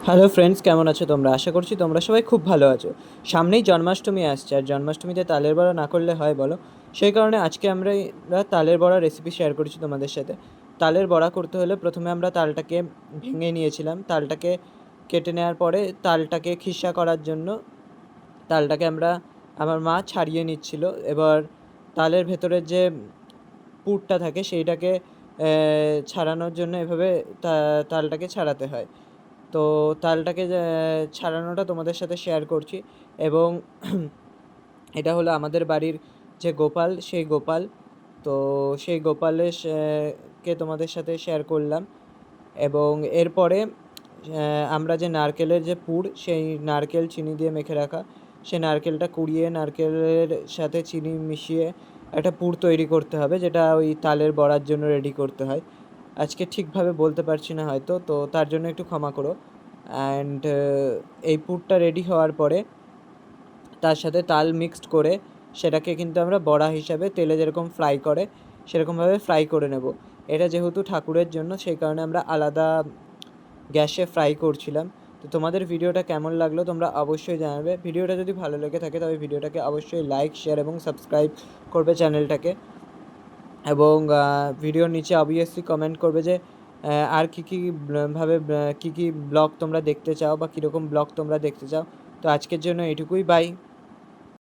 Hello friends, কেমন আছো তোমরা? আশা করছি তোমরা সবাই খুব ভালো আছো। সামনেই জন্মাষ্টমী আসছে, আর জন্মাষ্টমীতে তালের বড়া না করলে হয় বলো? সেই কারণে আজকে আমরা তালের বড়া রেসিপি শেয়ার করেছি তোমাদের সাথে। তালের বড়া করতে হলে প্রথমে আমরা তালটাকে ভেঙে নিয়েছিলাম। তালটাকে কেটে নেওয়ার পরে তালটাকে খিসা করার জন্য তালটাকে আমার মা ছাড়িয়ে নিচ্ছিল। এবার তালের ভেতরের যে পুরটা থাকে সেইটাকে ছাড়ানোর জন্য এভাবে তালটাকে ছাড়াতে হয়। তো তালটাকে ছাড়ানোটা তোমাদের সাথে শেয়ার করছি। এবং এটা হলো আমাদের বাড়ির যে গোপাল, সেই গোপাল। তো সেই গোপালের কে তোমাদের সাথে শেয়ার করলাম। এবং এরপরে আমরা যে নারকেলের যে পুর, সেই নারকেল চিনি দিয়ে মেখে রাখা, সেই নারকেলটা কুড়িয়ে নারকেলের সাথে চিনি মিশিয়ে একটা পুর তৈরি করতে হবে, যেটা ওই তালের বড়ার জন্য রেডি করতে হয়। আজকে ঠিকভাবে বলতে পারছি না হয়তো, তো তার জন্য একটু ক্ষমা করো। অ্যান্ড এই পুরটা রেডি হওয়ার পরে তার সাথে তাল মিক্সড করে সেটাকে কিন্তু আমরা বড়া হিসাবে তেলে যেরকম ফ্রাই করে সেরকমভাবে ফ্রাই করে নেব। এটা যেহেতু ঠাকুরের জন্য, সেই কারণে আমরা আলাদা গ্যাসে ফ্রাই করছিলাম। তো তোমাদের ভিডিওটা কেমন লাগলো তোমরা অবশ্যই জানাবে। ভিডিওটা যদি ভালো লেগে থাকে তবে ভিডিওটাকে অবশ্যই লাইক, শেয়ার এবং সাবস্ক্রাইব করবে চ্যানেলটাকে। এবং ভিডিওর নিচে অবভিয়াসলি কমেন্ট করবে যে আর কী ভাবে কী ব্লগ তোমরা দেখতে চাও বা কীরকম ব্লগ তোমরা দেখতে চাও। তো আজকের জন্য এটুকুই, বাই।